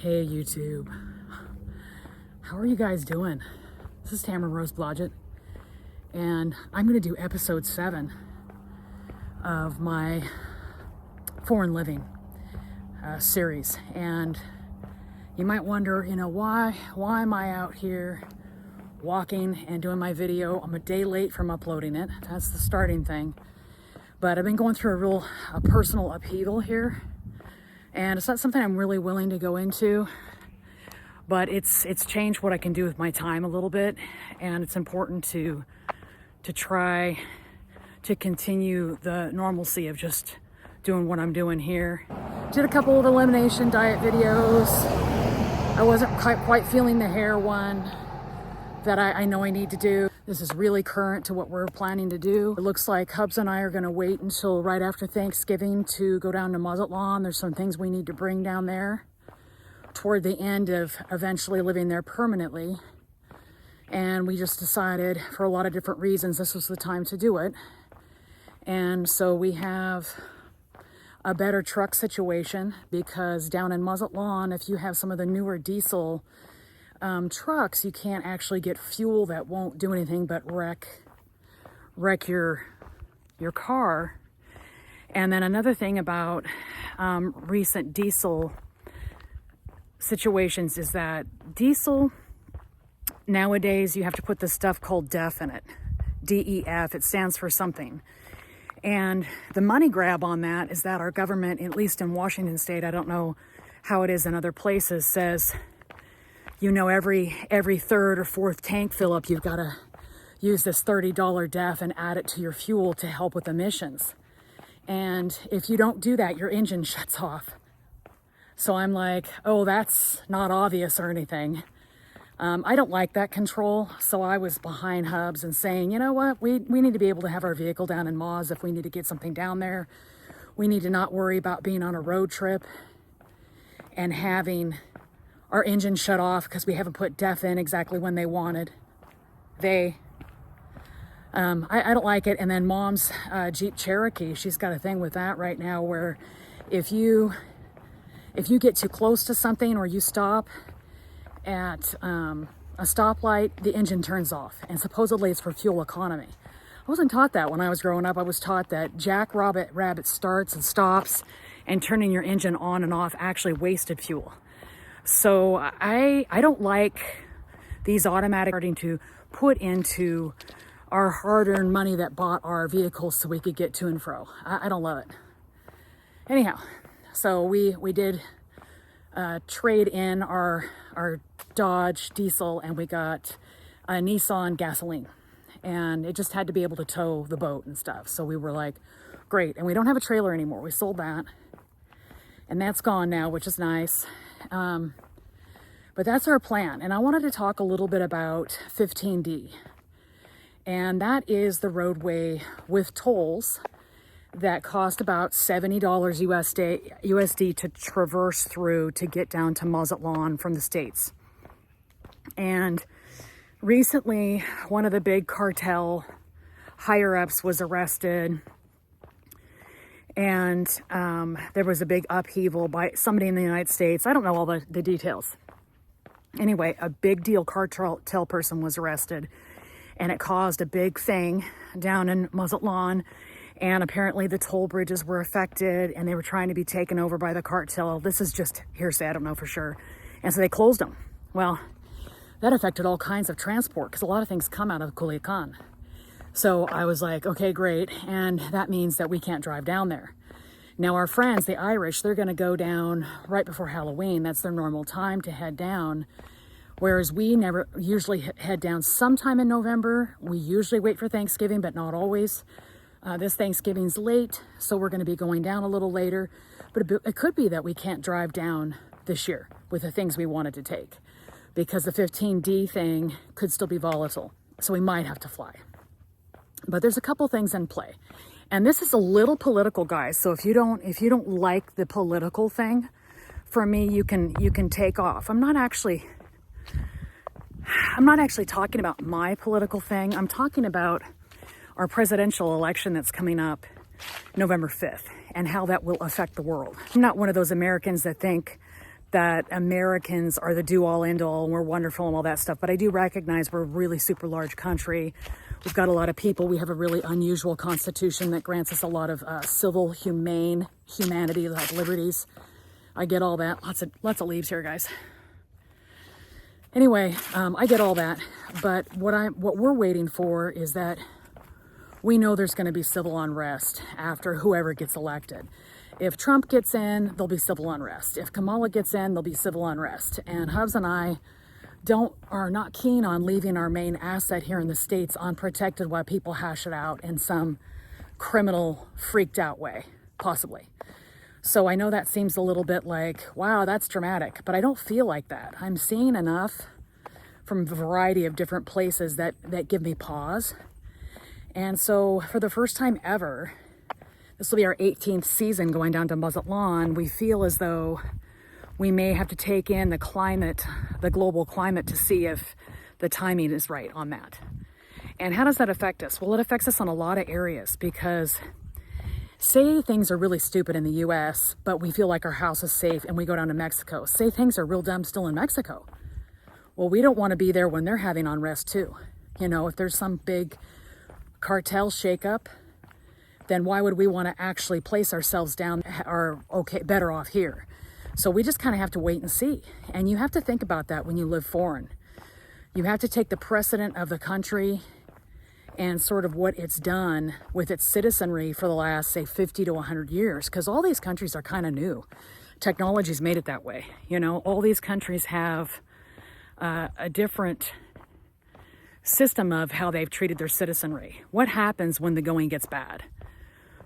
Hey YouTube, how are you guys doing? This is Tamara Rose Blodgett, and I'm going to do episode 7 of my foreign living series. And you might wonder, why am I out here walking and doing my video? I'm a day late from uploading it. That's the starting thing. But I've been going through a personal upheaval here. And it's not something I'm really willing to go into, but it's changed what I can do with my time a little bit, and it's important to try to continue the normalcy of just doing what I'm doing here. Did a couple of elimination diet videos. I wasn't quite feeling the hair one that I know I need to do. This is really current to what we're planning to do. It looks like Hubs and I are gonna wait until right after Thanksgiving to go down to Volatile. There's some things we need to bring down there toward the end of eventually living there permanently. And we just decided, for a lot of different reasons, this was the time to do it. And so we have a better truck situation, because down in Volatile, if you have some of the newer diesel trucks, you can't actually get fuel that won't do anything but wreck your car. And then another thing about recent diesel situations is that diesel nowadays, you have to put this stuff called DEF in it. DEF, it stands for something. And the money grab on that is that our government, at least in Washington state, I don't know how it is in other places, says, every third or fourth tank fill up, you've got to use this $30 DEF and add it to your fuel to help with emissions. And if you don't do that, your engine shuts off. So I'm like, oh, that's not obvious or anything. I don't like that control. So I was behind Hubs and saying, you know what, we need to be able to have our vehicle down in Moz if we need to get something down there. We need to not worry about being on a road trip and having our engine shut off because we haven't put DEF in exactly when they wanted. I don't like it. And then Mom's Jeep Cherokee, she's got a thing with that right now where if you get too close to something or you stop at a stoplight, the engine turns off. And supposedly it's for fuel economy. I wasn't taught that when I was growing up. I was taught that Rabbit starts and stops, and turning your engine on and off actually wasted fuel. So I don't like these automatic starting to put into our hard-earned money that bought our vehicles so we could get to and fro. I don't love it. Anyhow, so we did trade in our Dodge diesel, and we got a Nissan gasoline. And it just had to be able to tow the boat and stuff. So we were like, great. And we don't have a trailer anymore. We sold that. And that's gone now, which is nice. But that's our plan. And I wanted to talk a little bit about 15D. And that is the roadway with tolls that cost about $70 USD to traverse through to get down to Mazatlan from the States. And recently, one of the big cartel higher-ups was arrested. And there was a big upheaval by somebody in the United States. I don't know all the details. Anyway, a big deal cartel person was arrested, and it caused a big thing down in Mazatlan. And apparently the toll bridges were affected, and they were trying to be taken over by the cartel. This is just hearsay, I don't know for sure. And so they closed them. Well, that affected all kinds of transport, because a lot of things come out of Culiacan. So I was like, okay, great. And that means that we can't drive down there. Now our friends, the Irish, they're going to go down right before Halloween. That's their normal time to head down. Whereas we never usually head down sometime in November. We usually wait for Thanksgiving, but not always. This Thanksgiving's late, so we're going to be going down a little later. But it could be that we can't drive down this year with the things we wanted to take, because the 15D thing could still be volatile. So we might have to fly. But there's a couple things in play. And this is a little political, guys. So if you don't like the political thing, for me, you can take off. I'm not actually talking about my political thing. I'm talking about our presidential election that's coming up November 5th and how that will affect the world. I'm not one of those Americans that think that Americans are the do-all, end-all, and we're wonderful and all that stuff. But I do recognize we're a really super large country. We've got a lot of people. We have a really unusual constitution that grants us a lot of civil, humanity, like liberties. I get all that. Lots of leaves here, guys. Anyway, I get all that. But what we're waiting for is that we know there's going to be civil unrest after whoever gets elected. If Trump gets in, there'll be civil unrest. If Kamala gets in, there'll be civil unrest. And Hubs and I are not keen on leaving our main asset here in the States unprotected while people hash it out in some criminal, freaked out way, possibly. So I know that seems a little bit like, wow, that's dramatic, but I don't feel like that. I'm seeing enough from a variety of different places that give me pause. And so for the first time ever, this will be our 18th season going down to Muzzet Lawn, we feel as though we may have to take in the climate, the global climate, to see if the timing is right on that. And how does that affect us? Well, it affects us on a lot of areas, because say things are really stupid in the US, but we feel like our house is safe and we go down to Mexico. Say things are real dumb still in Mexico. Well, we don't want to be there when they're having unrest too. You know, if there's some big cartel shakeup, then why would we want to actually place ourselves down or better off here? So we just kind of have to wait and see. And you have to think about that when you live foreign. You have to take the precedent of the country and sort of what it's done with its citizenry for the last, say, 50 to 100 years, because all these countries are kind of new. Technology's made it that way. You know, all these countries have a different system of how they've treated their citizenry. What happens when the going gets bad?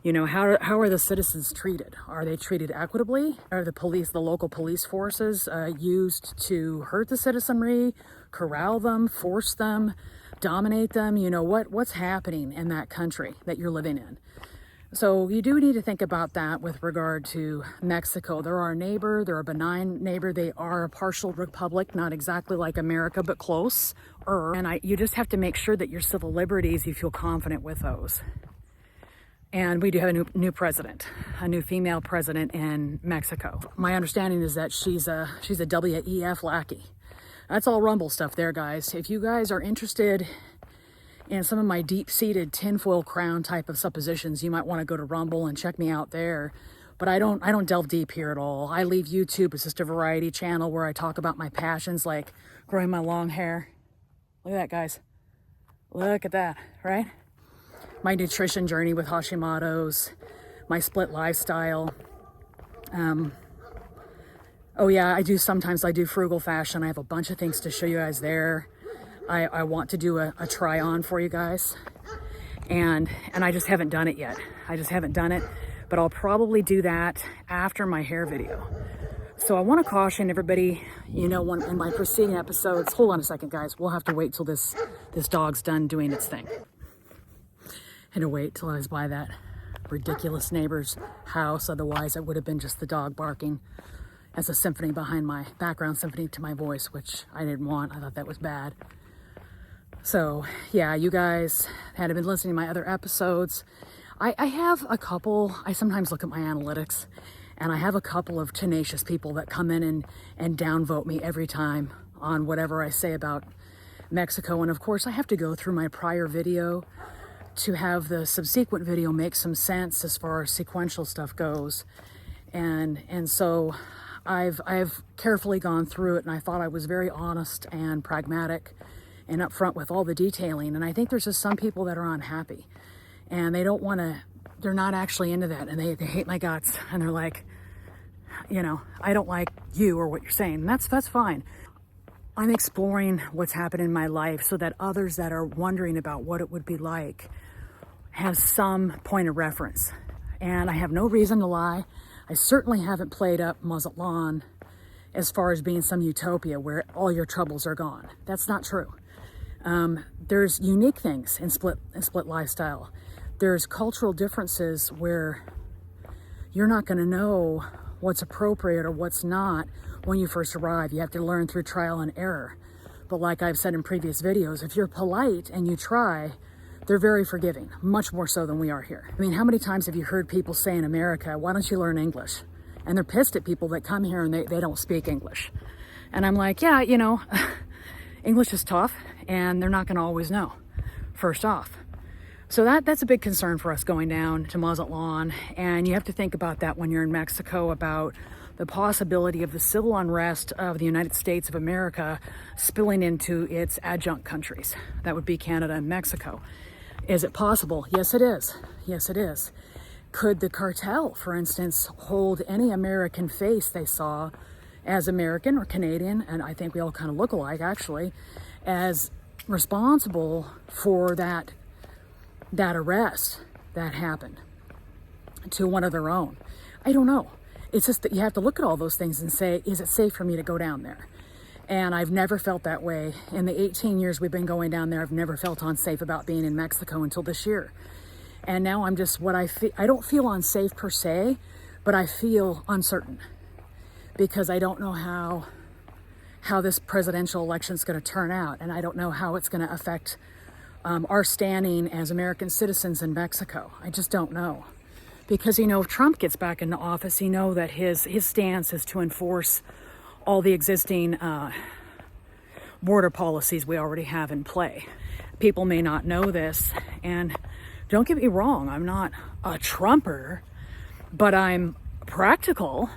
You know, how are the citizens treated? Are they treated equitably? Are the local police forces used to hurt the citizenry, corral them, force them, dominate them? You know, what's happening in that country that you're living in? So you do need to think about that with regard to Mexico. They're our neighbor. They're a benign neighbor. They are a partial republic, not exactly like America, but close. And you just have to make sure that your civil liberties, you feel confident with those. And we do have a new president, a new female president in Mexico. My understanding is that she's a WEF lackey. That's all Rumble stuff there, guys. If you guys are interested in some of my deep-seated tinfoil crown type of suppositions, you might want to go to Rumble and check me out there. But I don't delve deep here at all. I leave YouTube as just a variety channel where I talk about my passions, like growing my long hair. Look at that, guys. Look at that, right? My nutrition journey with Hashimoto's, my split lifestyle. Oh yeah, sometimes I do frugal fashion. I have a bunch of things to show you guys there. I want to do a try on for you guys. And I just haven't done it yet. I just haven't done it, but I'll probably do that after my hair video. So I want to caution everybody, you know, in my preceding episodes, hold on a second, guys. We'll have to wait till this dog's done doing its thing. Had to wait till I was by that ridiculous neighbor's house. Otherwise, it would have been just the dog barking as a symphony behind my background symphony to my voice, which I didn't want. I thought that was bad. So yeah, you guys had been listening to my other episodes. I have a couple, I sometimes look at my analytics, and I have a couple of tenacious people that come in and downvote me every time on whatever I say about Mexico. And of course, I have to go through my prior video to have the subsequent video make some sense as far as sequential stuff goes. And so I've carefully gone through it, and I thought I was very honest and pragmatic and upfront with all the detailing. And I think there's just some people that are unhappy, and they don't want to, they're not actually into that, and they hate my guts, and they're like, you know, I don't like you or what you're saying. And that's fine. I'm exploring what's happened in my life so that others that are wondering about what it would be like have some point of reference. And I have no reason to lie. I certainly haven't played up Muzzet Lawn as far as being some utopia where all your troubles are gone. That's not true. There's unique things in split lifestyle. There's cultural differences where you're not going to know what's appropriate or what's not when you first arrive. You have to learn through trial and error. But like I've said in previous videos, if you're polite and you try, they're very forgiving, much more so than we are here. I mean, how many times have you heard people say in America, why don't you learn English? And they're pissed at people that come here and they don't speak English. And I'm like, yeah, English is tough and they're not going to always know, first off. So that's a big concern for us going down to Mazatlan. And you have to think about that when you're in Mexico, about the possibility of the civil unrest of the United States of America spilling into its adjunct countries. That would be Canada and Mexico. Is it possible? Yes, it is. Yes, it is. Could the cartel, for instance, hold any American face they saw as American or Canadian, and I think we all kind of look alike actually, as responsible for that arrest that happened to one of their own? I don't know. It's just that you have to look at all those things and say, is it safe for me to go down there? And I've never felt that way. In the 18 years we've been going down there, I've never felt unsafe about being in Mexico until this year. And now I'm just I don't feel unsafe per se, but I feel uncertain because I don't know how this presidential election is going to turn out. And I don't know how it's going to affect our standing as American citizens in Mexico. I just don't know. Because, if Trump gets back into office, that his stance is to enforce all the existing border policies we already have in play. People may not know this, and don't get me wrong, I'm not a Trumper, but I'm practical.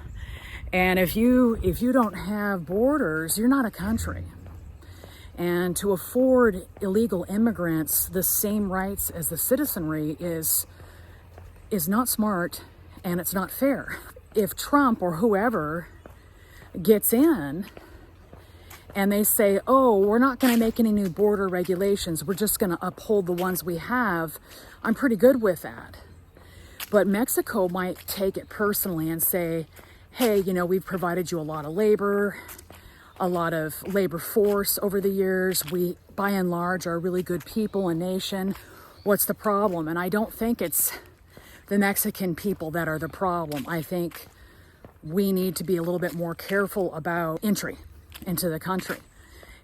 And if you don't have borders, you're not a country. And to afford illegal immigrants the same rights as the citizenry is not smart, and it's not fair. If Trump or whoever gets in and they say, oh, we're not going to make any new border regulations, we're just going to uphold the ones we have, I'm pretty good with that. But Mexico might take it personally and say, hey, we've provided you a lot of labor force over the years. We, by and large, are really good people and nation. What's the problem? And I don't think it's the Mexican people that are the problem. I think we need to be a little bit more careful about entry into the country.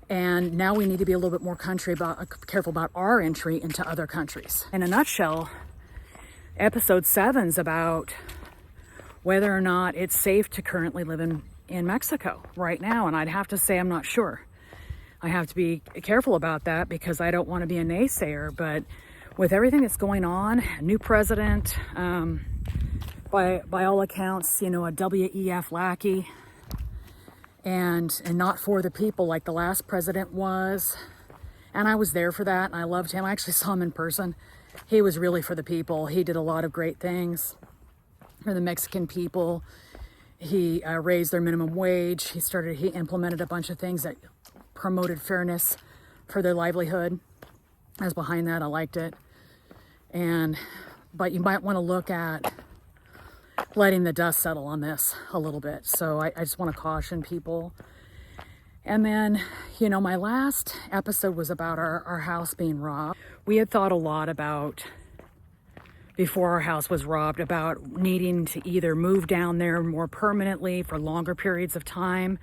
And now we need to be a little bit more careful about our entry into other countries. In a nutshell, episode 7's about whether or not it's safe to currently live in Mexico right now. And I'd have to say I'm not sure. I have to be careful about that because I don't want to be a naysayer, but with everything that's going on, new president, by all accounts, a WEF lackey, and not for the people like the last president was. And I was there for that, and I loved him. I actually saw him in person. He was really for the people. He did a lot of great things for the Mexican people. He raised their minimum wage. He implemented a bunch of things that promoted fairness for their livelihood. I was behind that. I liked it. But you might want to look at letting the dust settle on this a little bit. So I just want to caution people. And then, my last episode was about our house being robbed. We had thought a lot about, before our house was robbed, about needing to either move down there more permanently for longer periods of time,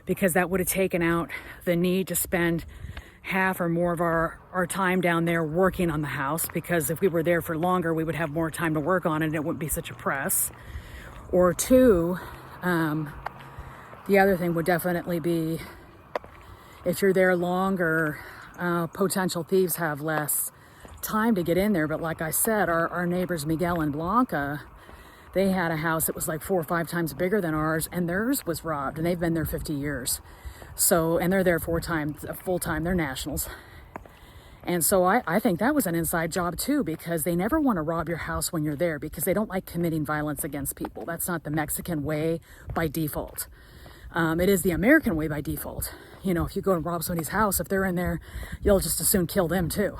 because that would have taken out the need to spend half or more of our time down there working on the house, because if we were there for longer, we would have more time to work on it and it wouldn't be such a press. Or two, the other thing would definitely be, if you're there longer, potential thieves have less time to get in there. But like I said, our neighbors Miguel and Blanca, they had a house that was like 4 or 5 times bigger than ours, and theirs was robbed, and they've been there 50 years. So, and they're there full time, they're nationals. And so I think that was an inside job too, because they never want to rob your house when you're there, because they don't like committing violence against people. That's not the Mexican way by default. It is the American way by default. If you go and rob somebody's house, if they're in there, you'll just as soon kill them too.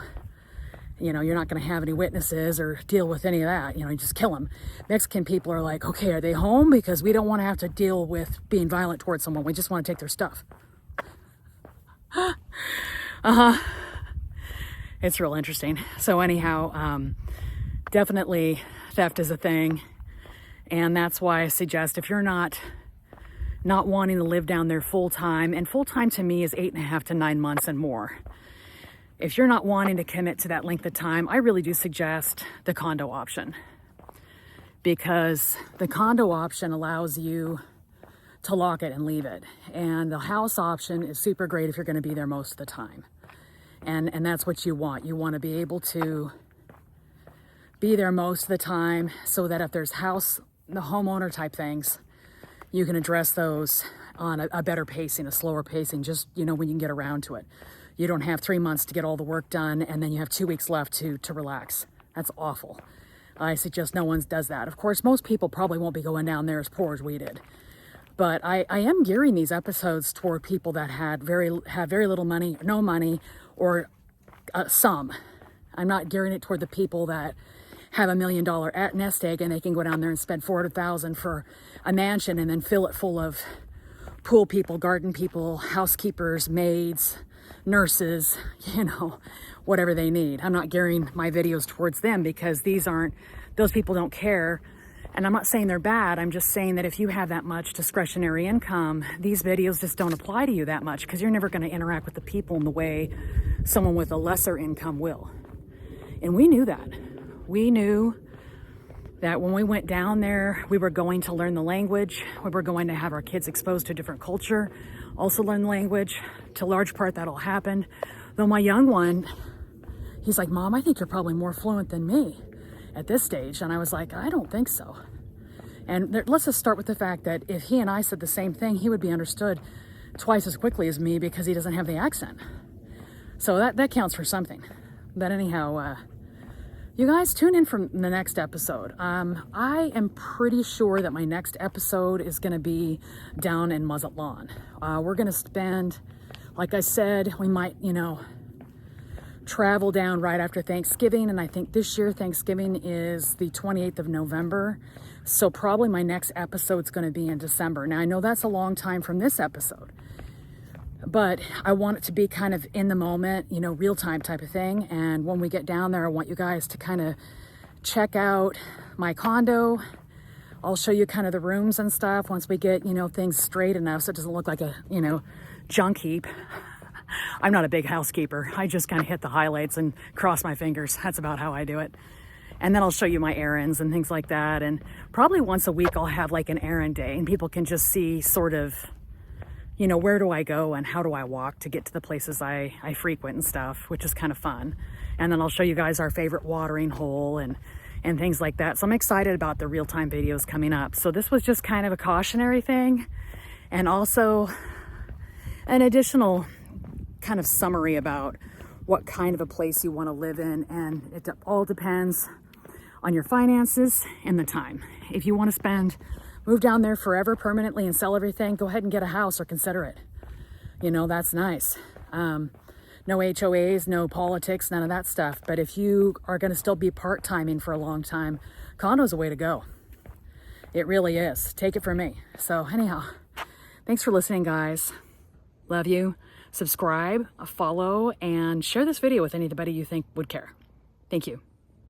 You're not going to have any witnesses or deal with any of that. You just kill them. Mexican people are like, okay, are they home? Because we don't want to have to deal with being violent towards someone. We just want to take their stuff. It's real interesting. So anyhow, definitely theft is a thing. And that's why I suggest, if you're not wanting to live down there full time, and full time to me is 8.5 to 9 months and more. If you're not wanting to commit to that length of time, I really do suggest the condo option, because the condo option allows you to lock it and leave it. And the house option is super great if you're going to be there most of the time. And that's what you want. You want to be able to be there most of the time so that if there's the homeowner type things, you can address those on a better pacing, a slower pacing, just, when you can get around to it. You don't have 3 months to get all the work done and then you have 2 weeks left to relax. That's awful. I suggest no one does that. Of course, most people probably won't be going down there as poor as we did. But I am gearing these episodes toward people that have very little money, no money, or some. I'm not gearing it toward the people that have $1 million nest egg and they can go down there and spend $400,000 for a mansion and then fill it full of pool people, garden people, housekeepers, maids, nurses, whatever they need. I'm not gearing my videos towards them because those people don't care. And I'm not saying they're bad. I'm just saying that if you have that much discretionary income, these videos just don't apply to you that much because you're never going to interact with the people in the way someone with a lesser income will. And we knew that. We knew that when we went down there, we were going to learn the language. We were going to have our kids exposed to a different culture, also learn the language. To a large part, that'll happen. Though my young one, he's like, Mom, I think you're probably more fluent than me at this stage. And I was like, I don't think so. And let's just start with the fact that if he and I said the same thing, he would be understood twice as quickly as me because he doesn't have the accent. So that counts for something. But anyhow, you guys tune in for the next episode. I am pretty sure that my next episode is going to be down in Mazatlan. We're going to spend, like I said, we might, travel down right after Thanksgiving. And I think this year Thanksgiving is the 28th of November. So probably my next episode is going to be in December. Now I know that's a long time from this episode, but I want it to be kind of in the moment, real time type of thing. And when we get down there, I want you guys to kind of check out my condo. I'll show you kind of the rooms and stuff once we get, things straight enough so it doesn't look like a, junk heap. I'm not a big housekeeper. I just kind of hit the highlights and cross my fingers. That's about how I do it. And then I'll show you my errands and things like that. And probably once a week I'll have like an errand day and people can just see sort of, where do I go and how do I walk to get to the places I frequent and stuff, which is kind of fun. And then I'll show you guys our favorite watering hole and things like that. So I'm excited about the real-time videos coming up. So this was just kind of a cautionary thing and also an additional kind of summary about what kind of a place you want to live in, and it all depends on your finances and the time. If you want to move down there forever permanently and sell everything, go ahead and get a house or consider it. That's nice. No HOAs, no politics, none of that stuff. But if you are going to still be part-timing for a long time, condo's a way to go. It really is. Take it from me. So anyhow, thanks for listening, guys. Love you. Subscribe, follow, and share this video with anybody you think would care. Thank you.